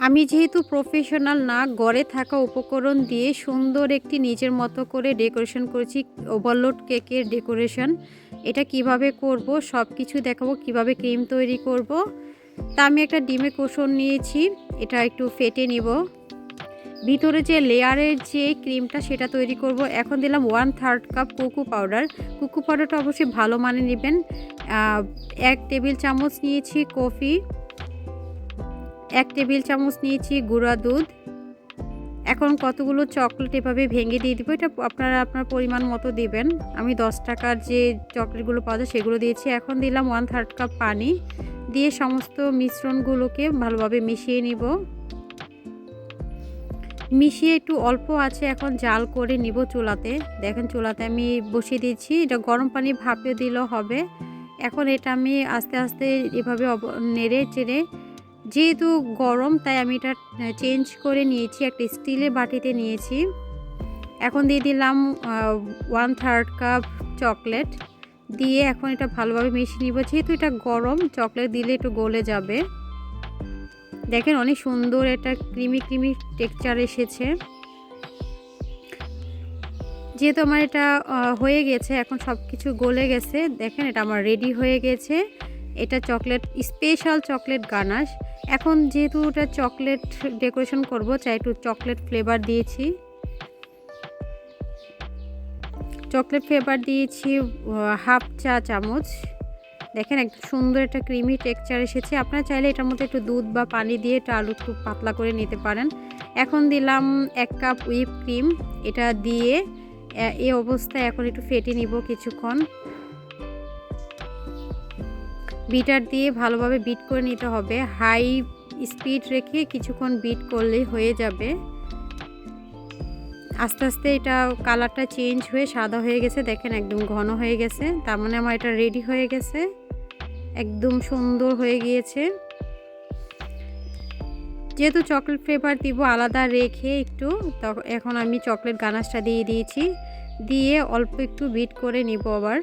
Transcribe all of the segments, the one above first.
আমি যেহেতু প্রফেশনাল না, ঘরে থাকা উপকরণ দিয়ে সুন্দর একটি নিজের মতো করে ডেকোরেশন করেছি, ওভারলোড কেকের ডেকোরেশন। এটা কিভাবে করব সব কিছু দেখাবো, কিভাবে ক্রিম তৈরি করব। তা আমি একটা ডিমের কুসুম নিয়েছি, এটা একটু ফেটে নিব। ভিতরে যে লেয়ারের যে ক্রিমটা সেটা তৈরি করব। এখন দিলাম 1/3 কাপ কোকো পাউডার। কোকো পাউডারটা অবশ্যই ভালো মানে নেবেন। 1 টেবিল চামচ নিয়েছি কফি, 1 টেবিল চামচ নিয়েছি গুঁড়া দুধ। এখন কতগুলো চকলেট এভাবে ভেঙে দিয়ে দিব। এটা আপনারা আপনার পরিমাণ মতো দিবেন। আমি 10 টাকার যে চকলেটগুলো পাওয়া যায় সেগুলো দিয়েছি। এখন দিলাম 1/3 কাপ পানি দিয়ে সমস্ত মিশ্রণগুলোকে ভালোভাবে মিশিয়ে নিব। মিশিয়ে একটু অল্প আছে এখন জাল করে নিব চুলাতে। দেখেন চুলাতে আমি বসিয়ে দিয়েছি। এটা গরম পানি ভাপে দিলেও হবে। এখন এটা আমি আস্তে আস্তে এভাবে নেড়ে চেড়ে, যেহেতু গরম তাই আমি এটা চেঞ্জ করে নিয়েছি, একটা স্টিলের বাটিতে নিয়েছি। এখন দিয়ে দিলাম 1/3 কাপ চকলেট দিয়ে এখন এটা ভালোভাবে মিশিয়ে নিব। যেহেতু এটা গরম, চকলেট দিলে একটু গলে যাবে। দেখেন অনেক সুন্দর একটা ক্রিমি ক্রিমি টেক্সচার এসেছে। যেহেতু আমার এটা হয়ে গেছে, এখন সব কিছু গলে গেছে, দেখেন এটা আমার রেডি হয়ে গেছে। এটা চকলেট, স্পেশাল চকলেট গানাশ। এখন যেহেতু এটা চকলেট ডেকোরেশন করব, চাই একটু চকলেট ফ্লেভার দিয়েছি। চকলেট ফ্লেভার দিয়েছি 1/2 চা চামচ। দেখেন একদম সুন্দর একটা ক্রিমি টেক্সচার এসেছে। আপনারা চাইলে এটার মধ্যে একটু দুধ বা পানি দিয়ে এটা আলু খুব পাতলা করে নিতে পারেন। এখন দিলাম 1 কাপ হুইপ ক্রিম। এটা দিয়ে এই অবস্থায় এখন একটু ফেটে নিব কিছুক্ষণ। বিটার দিয়ে ভালোভাবে বিট করে নিতে হবে। হাই স্পিড রেখে কিছুক্ষণ বিট করলেই হয়ে যাবে। আস্তে আস্তে এটা কালারটা চেঞ্জ হয়ে সাদা হয়ে গেছে। দেখেন একদম ঘন হয়ে গেছে, তার মানে আমার এটা রেডি হয়ে গেছে, একদম সুন্দর হয়ে গিয়েছে। যেহেতু চকলেট ফ্লেভার দিব আলাদা রেখে একটু, এখন আমি চকলেট গানাশটা দিয়ে দিয়েছি, দিয়ে অল্প একটু বিট করে নিব আবার।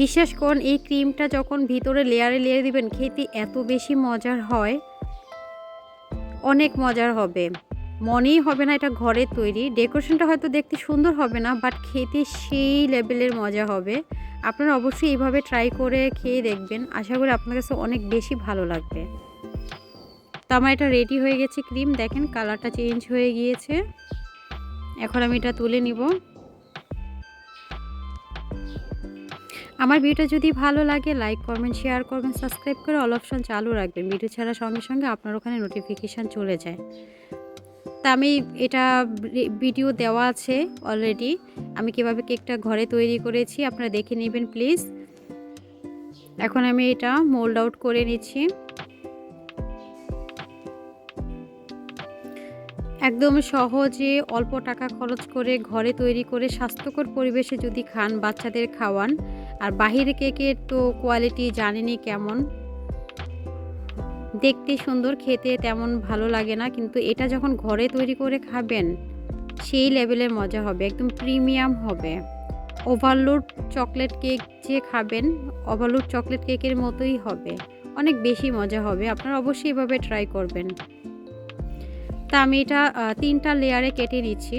বিশ্বাস করুন এই ক্রিমটা যখন ভিতরে লেয়ারে লেয়ারে দিবেন, খেতে এত বেশি মজার হয়, অনেক মজার হবে। মনেই হবে না এটা ঘরে তৈরি। ডেকোরেশনটা হয়তো দেখতে সুন্দর হবে না, বাট খেতে সেই লেভেলের মজা হবে। আপনারা অবশ্যই এইভাবে ট্রাই করে খেয়ে দেখবেন, আশা করি আপনার কাছে অনেক বেশি ভালো লাগবে। তো আমার এটা রেডি হয়ে গেছে ক্রিম, দেখেন কালারটা চেঞ্জ হয়ে গিয়েছে। এখন আমি এটা তুলে নিব। আমার ভিডিওটা যদি ভালো লাগে লাইক করবেন, শেয়ার করবেন, সাবস্ক্রাইব করে অল অপশন চালু রাখবেন। ভিডিও ছাড়ার সঙ্গে সঙ্গে আপনার ওখানে নোটিফিকেশান চলে যায়। তা আমি এটা ভিডিও দেওয়া আছে অলরেডি, আমি কিভাবে কেকটা ঘরে তৈরি করেছি আপনারা দেখে নেবেন প্লিজ। এখন আমি এটা মোল্ড আউট করে নিচ্ছি। একদম সহজে অল্প টাকা খরচ করে ঘরে তৈরি করে স্বাস্থ্যকর পরিবেশে যদি খান, বাচ্চাদের খাওয়ান। আর বাহিরে কেকের তো কোয়ালিটি জানেনই কেমন, দেখতে সুন্দর, খেতে তেমন ভালো লাগে না, কিন্তু এটা যখন ঘরে তৈরি করে খাবেন সেই লেভেলের মজা হবে, একদম প্রিমিয়াম হবে। ওভারলোড চকলেট কেক যে খাবেন, ওভারলোড চকলেট কেকের মতোই হবে, অনেক বেশি মজা হবে। আপনারা অবশ্যই এভাবে ট্রাই করবেন। তা আমি এটা 3টা লেয়ারে কেটে নিচ্ছি।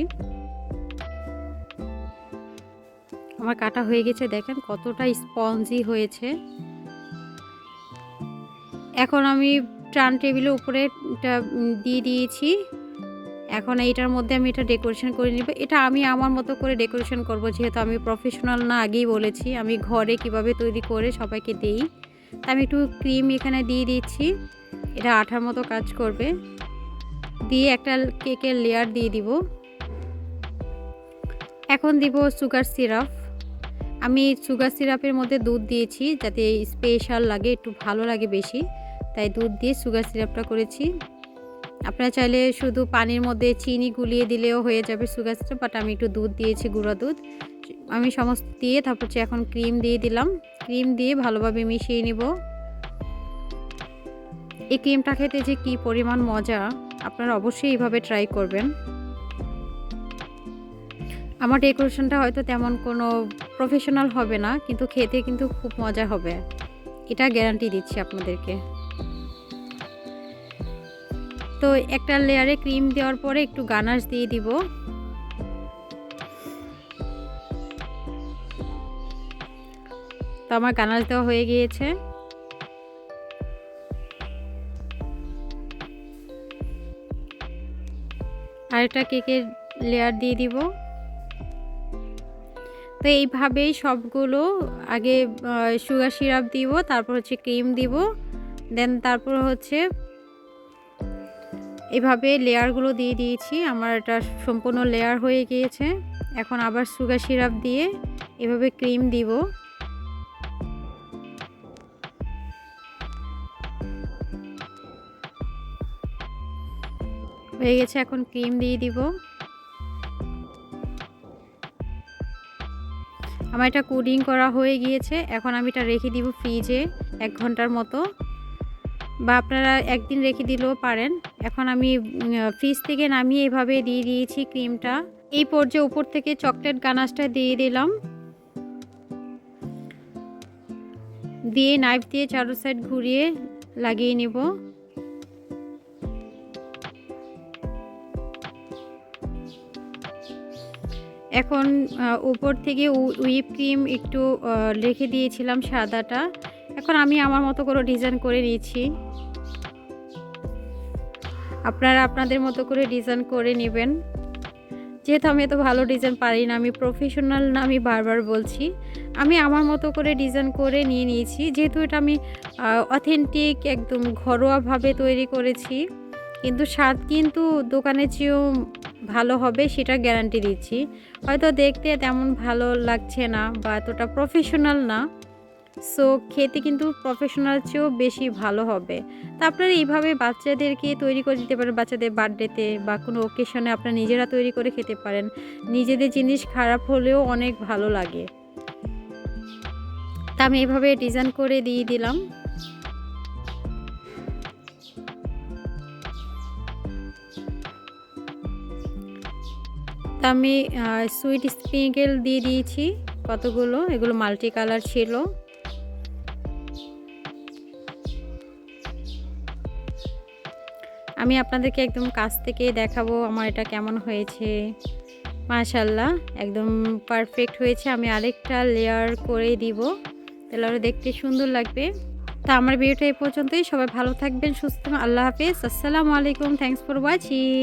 আমার কাটা হয়ে গেছে, দেখেন কতটা স্পঞ্জি হয়েছে। এখন আমি টার্ন টেবিলের উপরে এটা দিয়ে দিয়েছি। এখন এইটার মধ্যে আমি এটা ডেকোরেশন করে নিব। এটা আমি আমার মতো করে ডেকোরেশন করব, যেহেতু আমি প্রফেশনাল না, আগেই বলেছি আমি ঘরে কিভাবে তৈরি করে সবাইকে দেই। তা আমি একটু ক্রিম এখানে দিয়ে দিচ্ছি, এটা আঠার মতো কাজ করবে। দিয়ে একটা কেকের লেয়ার দিয়ে দিব। এখন দিব সুগার সিরাপ। আমি সুগার সিরাপের মধ্যে দুধ দিয়েছি যাতে স্পেশাল লাগে, একটু ভালো লাগে বেশি, তাই দুধ দিয়ে সুগার সিরাপটা করেছি। আপনারা চাইলে শুধু পানির মধ্যে চিনি গুলিয়ে দিলেও হয়ে যাবে সুগার সিরাপ, বাট আমি একটু দুধ দিয়েছি, গুঁড়া দুধ। আমি সমস্ত দিয়ে তারপর এখন ক্রিম দিয়ে দিলাম। ক্রিম দিয়ে ভালোভাবে মিশিয়ে নিব। এই ক্রিমটা খেতে যে কি পরিমাণ মজা, আপনারা অবশ্যই এইভাবে ট্রাই করবেন। আমার ডেকোরেশনটা হয়তো তেমন কোনো প্রফেশনাল হবে না, কিন্তু খেতে কিন্তু খুব মজা হবে। এটা গ্যারান্টি দিচ্ছি আপনাদেরকে। তো একটা লেয়ারে ক্রিম দেওয়ার পরে একটু গানাশ দিয়ে দিব। তো আমার গানাশ দেওয়া হয়ে গিয়েছে। আরেকটা কেকের লেয়ার দিয়ে দিব। তো এইভাবেই সবগুলো আগে সুগার সিরাপ দিব, তারপর হচ্ছে ক্রিম দিব, দেন তারপর হচ্ছে এভাবে লেয়ারগুলো দিয়ে দিয়েছি। আমার এটা সম্পূর্ণ লেয়ার হয়ে গিয়েছে। এখন আবার সুগার সিরাপ দিয়ে এভাবে ক্রিম দিব। হয়ে গেছে, এখন ক্রিম দিয়ে দিব। আমার এটা কুলিং করা হয়ে গিয়েছে। এখন আমি এটা রেখে দিব ফ্রিজে 1 ঘন্টার মতো, বা আপনারা একদিন রেখে দিলেও পারেন। এখন আমি ফ্রিজ থেকে নামিয়ে এভাবে দিয়ে দিয়েছি ক্রিমটা। এই পর্যায়ে উপর থেকে চকলেট গানাশটা দিয়ে দিলাম, দিয়ে নাইফ দিয়ে চারো সাইড ঘুরিয়ে লাগিয়ে নেব। এখন উপর থেকে হুইপ ক্রিম একটু রেখে দিয়েছিলাম সাদাটা। এখন আমি আমার মতো করে ডিজাইন করে নিয়েছি। আপনারা আপনাদের মতো করে ডিজাইন করে নেবেন। যেহেতু আমি এত ভালো ডিজাইন পারি না, আমি প্রফেশনাল না, আমি বারবার বলছি, আমি আমার মতো করে ডিজাইন করে নিয়ে নিয়েছি। যেহেতু এটা আমি অথেন্টিক একদম ঘরোয়াভাবে তৈরি করেছি, কিন্তু স্বাদ কিন্তু দোকানের চেয়েও ভালো হবে, সেটা গ্যারান্টি দিচ্ছি। হয়তো দেখতে তেমন ভালো লাগছে না বা এতটা প্রফেশনাল না, সো খেতে কিন্তু প্রফেশনাল চেয়েও বেশি ভালো হবে। তা আপনারা এইভাবে বাচ্চাদেরকে তৈরি করে দিতে পারেন, বাচ্চাদের বার্থডেতে বা কোনো ওকেশনে আপনারা নিজেরা তৈরি করে খেতে পারেন। নিজেদের জিনিস খারাপ হলেও অনেক ভালো লাগে। তা আমি এইভাবে ডিজাইন করে দিয়ে দিলাম। তা আমি সুইট স্প্রিঙ্কেল দিয়ে দিয়েছি কতগুলো, এগুলো মাল্টি কালার ছিল। আমি আপনাদেরকে একদম কাছ থেকে দেখাবো আমার এটা কেমন হয়েছে। মাশাআল্লাহ, একদম পারফেক্ট হয়েছে। আমি আরেকটা লেয়ার করে দিব, তাহলে আরও দেখতে সুন্দর লাগবে। তা আমার ভিডিওটা এই পর্যন্তই। সবাই ভালো থাকবেন, সুস্থ থাকবেন। আল্লাহ হাফেজ, আসসালামু আলাইকুম, থ্যাংকস ফর ওয়াচিং।